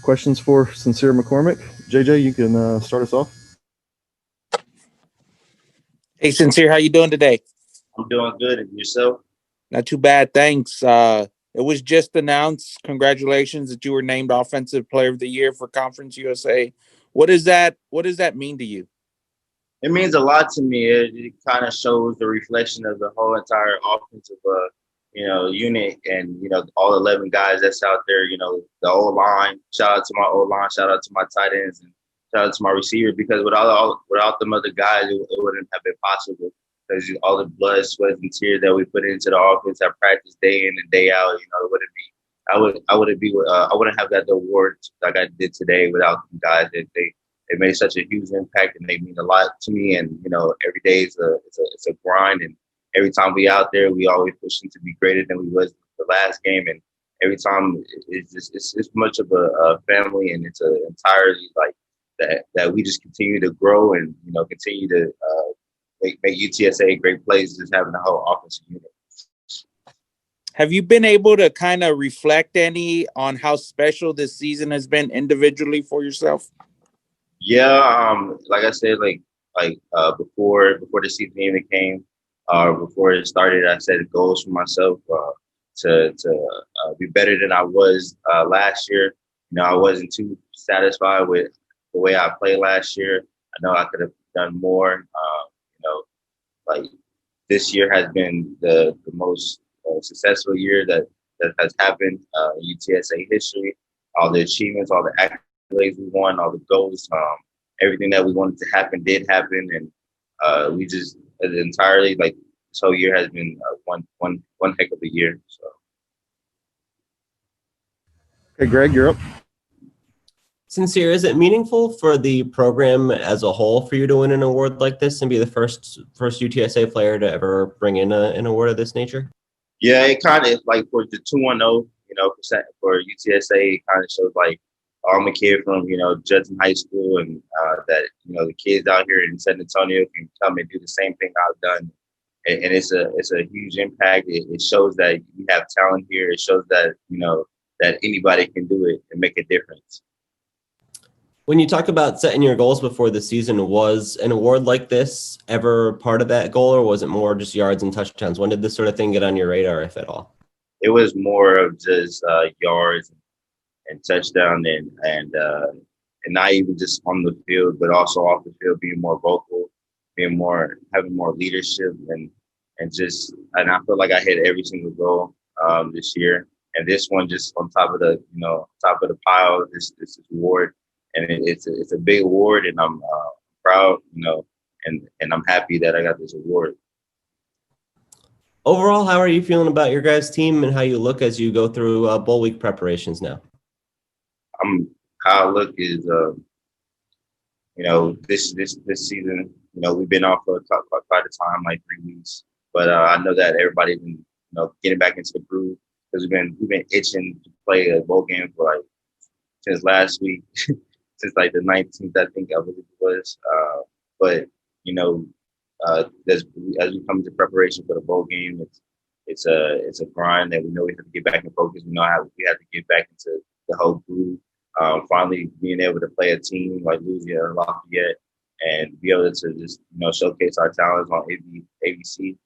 questions for Sincere McCormick. JJ, you can start us off. Hey, Sincere, how you doing today? I'm doing good. And yourself? Not too bad, thanks. It was just announced. Congratulations that you were named Offensive Player of the Year for Conference USA. What does that mean to you? It means a lot to me. It kind of shows the reflection of the whole entire offensive, unit, and all 11 guys that's out there. The O line. Shout out to my O line. Shout out to my tight ends, and shout out to my receivers. Because without them other guys, it wouldn't have been possible. Because all the blood, sweat, and tears that we put into the offense, I practice day in and day out. It wouldn't be. I wouldn't have got the award like I did today without them guys. They made such a huge impact, and they mean a lot to me. And every day it's a grind, and every time we out there, we always pushing to be greater than we was the last game. And every time it's much of a family, and it's entirely like that we just continue to grow and continue to make UTSA a great place, just having the whole offensive unit. Have you been able to kind of reflect any on how special this season has been individually for yourself? Yeah, like I said, before the season even came, before it started, I set goals for myself to be better than I was last year. I wasn't too satisfied with the way I played last year. I know I could have done more. This year has been the most successful year that has happened in UTSA history. All the achievements, all the accolades we won, all the goals, everything that we wanted to happen did happen, and we just entirely this whole year has been one heck of a year. So, Okay, Greg, you're up. Sincere, is it meaningful for the program as a whole for you to win an award like this and be the first UTSA player to ever bring in an award of this nature? Yeah, it kind of for the 210, percent for UTSA, it kind of shows I'm a kid from Judson High School, and that the kids out here in San Antonio can come and do the same thing I've done, and it's a huge impact. It shows that we have talent here. It shows that that anybody can do it and make a difference. When you talk about setting your goals before the season, was an award like this ever part of that goal, or was it more just yards and touchdowns? When did this sort of thing get on your radar, if at all? It was more of just yards and touchdown, and not even just on the field, but also off the field, being more vocal, having more leadership, and I feel like I hit every single goal this year, and this one just on top of the pile, this award. And it's a big award, and I'm proud, and I'm happy that I got this award. Overall, how are you feeling about your guys' team and how you look as you go through bowl week preparations now? How I look is, this season, we've been off for quite a time, 3 weeks, but I know that everybody's been, getting back into the groove, because we've been itching to play a bowl game for since last week. Since the 19th, I think I believe it was. But as we come to preparation for the bowl game, it's a grind that we know we have to get back in focus. We know how we have to get back into the whole groove. Finally, being able to play a team like Louisiana and Lafayette, and be able to just showcase our talents on ABC,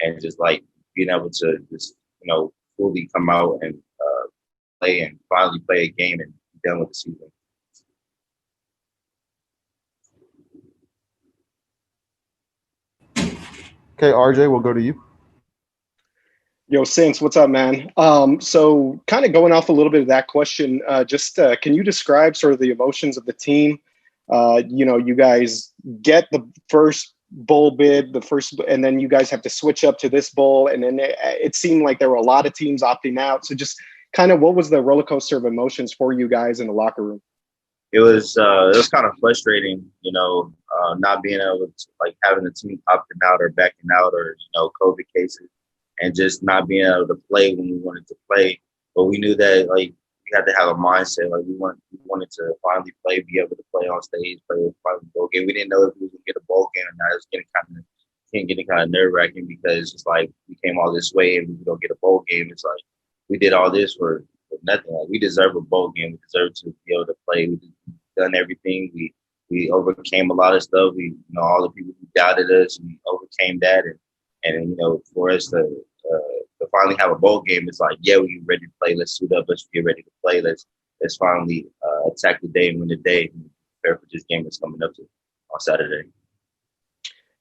and just being able to just fully come out and play, and finally play a game and be done with the season. Okay, RJ, we'll go to you. Yo, Since, what's up, man? So kind of going off a little bit of that question, can you describe sort of the emotions of the team? You guys get the first bowl bid, and then you guys have to switch up to this bowl, and then it seemed like there were a lot of teams opting out. So just kind of what was the roller coaster of emotions for you guys in the locker room? It was kind of frustrating, not being able to having the team opting out or backing out, or COVID cases, and just not being able to play when we wanted to play. But we knew that we had to have a mindset. We wanted to finally play, be able to play on stage, play a final bowl game. We didn't know if we was gonna get a bowl game or not. It was getting kind of nerve wracking, because it's we came all this way and we don't get a bowl game. It's we did all this for nothing. Like, we deserve a bowl game. We deserve to be able to play. We've done everything. We overcame a lot of stuff. We, all the people who doubted us, we overcame that. And for us to finally have a bowl game, it's like, yeah, we're ready to play. Let's suit up. Let's get ready to play. Let's finally attack the day and win the day and prepare for this game that's coming up on Saturday.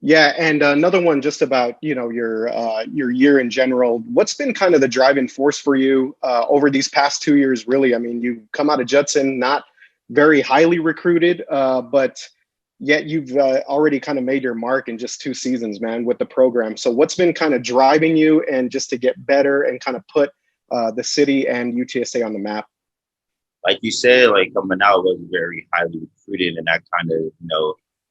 Yeah, and another one just about your year in general. What's been kind of the driving force for you over these past 2 years? Really, I mean, you come out of Judson, not very highly recruited, but yet you've already kind of made your mark in just 2 seasons, man, with the program. So what's been kind of driving you and just to get better and kind of put the city and UTSA on the map? Like you said, like coming out wasn't very highly recruited, and that kind of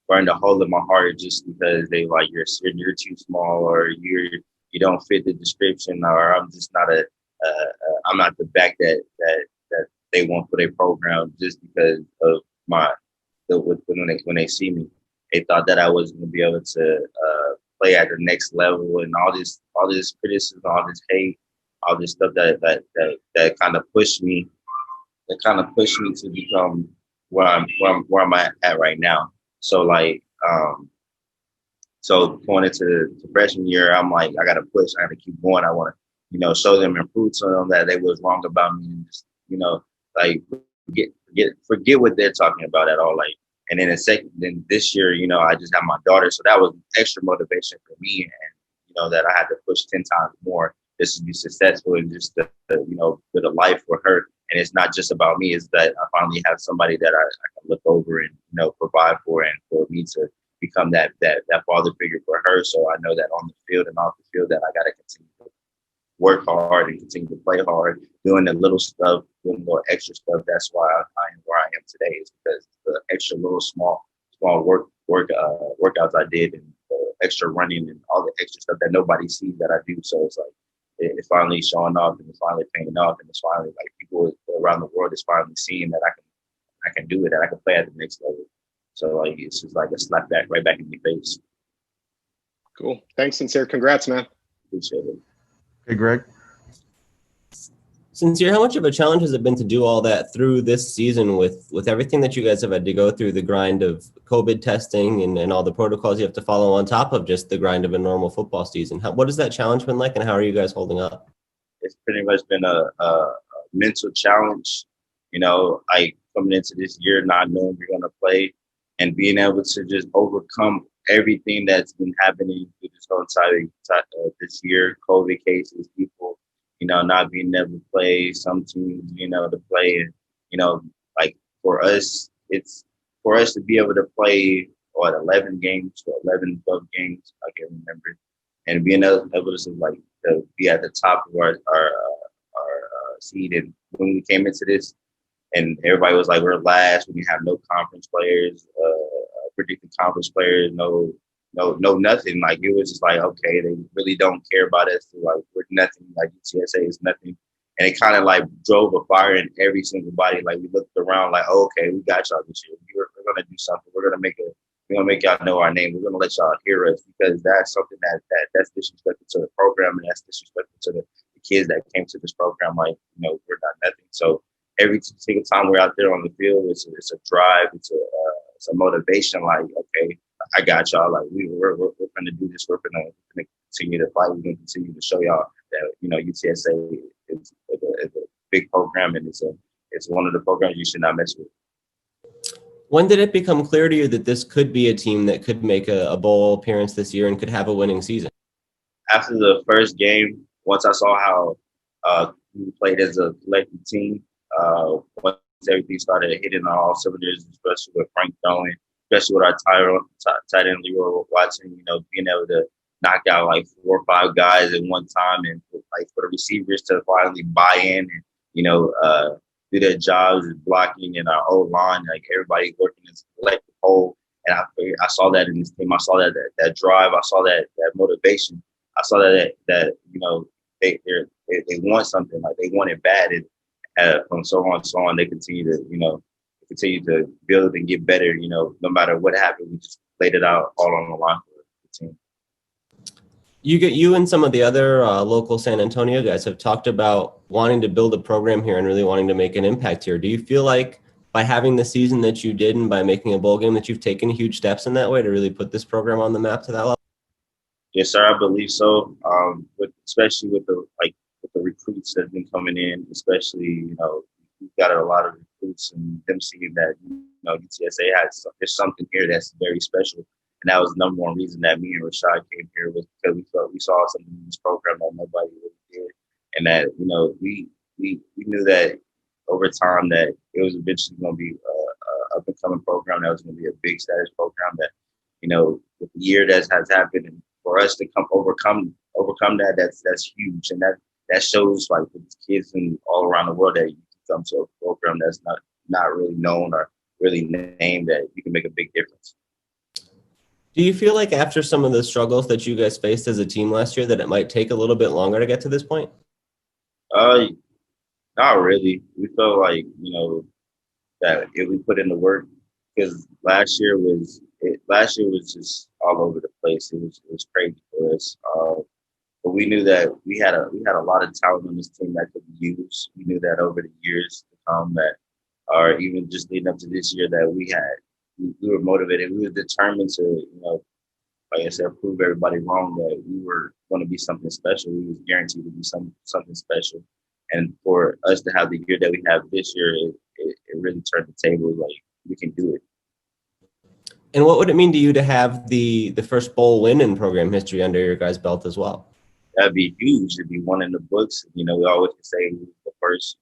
burned a hole in my heart just because they like you're too small, or you don't fit the description, or I'm just not I'm not the back that they want for their program, just because of when they see me, they thought that I was going to be able to play at the next level, and all this criticism, all this hate, all this stuff that kind of pushed me. That kind of pushed me to become where I'm at right now. So so going into the freshman year, I'm like, I got to push. I got to keep going. I want to, show them and prove to them that they was wrong about me, and just, like forget what they're talking about at all. Like, and then then this year, I just have my daughter, so that was extra motivation for me, and that I had to push 10 times more just to be successful and just to build a life for her. And it's not just about me; it's that I finally have somebody that I can look over and provide for, and for me to become that father figure for her. So I know that on the field and off the field, that I got to continue to work hard and continue to play hard, doing the little stuff, doing more extra stuff. That's why I am where I am today, is because the extra little small workouts I did, and the extra running and all the extra stuff that nobody sees that I do. So it's like it's finally showing off, and it's finally paying off, and it's finally like people around the world is finally seeing that I can do it, that I can play at the next level. So like it's just like a slap right back in your face. Cool. Thanks, Sincere. Congrats, man. Appreciate it. Hey, Greg. Sincere, how much of a challenge has it been to do all that through this season with everything that you guys have had to go through, the grind of COVID testing and all the protocols you have to follow on top of just the grind of a normal football season? What has that challenge been like, and how are you guys holding up? It's pretty much been a mental challenge, like coming into this year, not knowing we're going to play, and being able to just overcome everything that's been happening through this whole entire this year, COVID cases, people, not being able to play, some teams, to play. And, like for us, it's for us to be able to play, 11 games or 11, 12 games, I can't remember, and being able to be at the top of our seed. And when we came into this, and everybody was like, we're last, we didn't have no conference players, predicted conference players, no nothing. Like, it was just like, okay, they really don't care about us. Like, we're nothing. Like, UTSA is nothing. And it kind of like drove a fire in every single body. Like, we looked around like, oh, okay, we got y'all this year. We're going to do something. We're going to make y'all know our name. We're going to let y'all hear us, because that's something that's disrespectful to the program, and that's disrespectful to the kids that came to this program. Like, we're not nothing. So every single time we're out there on the field, it's a drive. It's a motivation. Like, okay, I got y'all. Like, we're going to do this. We're going to continue to fight. We're going to continue to show y'all that UTSA is a big program, and it's one of the programs you should not mess with. When did it become clear to you that this could be a team that could make a bowl appearance this year and could have a winning season? After the first game, once I saw how we played as a collective team, once everything started hitting on all cylinders, especially with Frank throwing, especially with our tight end Leroy Watson, being able to knock out like 4 or 5 guys at one time, and like for the receivers to finally buy in and do their jobs, blocking, and our old line, like everybody working as a collective whole. And I saw that in this team. I saw that drive. I saw that motivation. I saw that they want something, like they want it bad, and from so on they continue to build and get better. No matter what happened, we just laid it out all on the line for the team. You and some of the other local San Antonio guys have talked about wanting to build a program here and really wanting to make an impact here. Do you feel like by having the season that you did and by making a bowl game that you've taken huge steps in that way to really put this program on the map to that level? Yes, sir. I believe so. Especially with the recruits that have been coming in, especially we've got a lot of recruits and them seeing that UTSA there's something here that's very special, and that was the number one reason that me and Rashad came here was because we saw something in this program that nobody really did, and that we knew that over time that it was eventually going to be a up and coming program that was going to be a big status program that with the year that has happened and for us to overcome that, that's huge, and that shows like with kids and all around the world that you can come to a program that's not really known or really named, that you can make a big difference. Do you feel like after some of the struggles that you guys faced as a team last year that it might take a little bit longer to get to this point? Not really. We felt like that if we put in the work, because last year was just all over the place. It was crazy for us. But we knew that we had a lot of talent on this team that could be used. We knew that over the years to come, that or even just leading up to this year, that we were motivated. We were determined to, like I said, prove everybody wrong, that we were going to be something special. We was guaranteed to be something special. And for us to have the year that we have this year, it really turned the table. Like, we can do it. And what would it mean to you to have the first bowl win in program history under your guys' belt as well? That'd be huge. It'd be one in the books. We always can say the first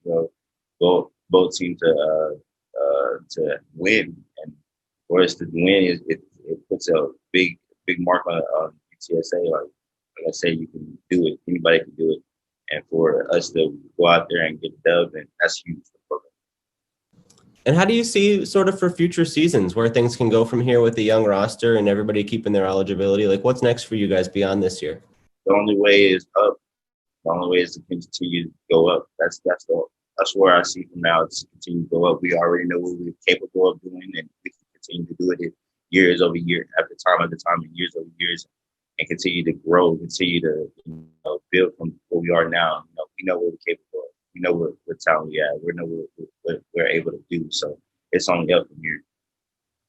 bowl team to win, and for us to win, it puts a big mark on UTSA. Like I say, you can do it. Anybody can do it. And for us to go out there and get a dub, and that's huge for the program. And how do you see sort of for future seasons where things can go from here with the young roster and everybody keeping their eligibility? Like, what's next for you guys beyond this year? The only way is up. The only way is to continue to go up. That's where I see from now. It's to continue to go up. We already know what we're capable of doing, and we can continue to do it years over year, after time, and years over years, and continue to grow, continue to build from where we are now. We know what we're capable of. We know what talent we have. We know what we're able to do. So it's only up from here.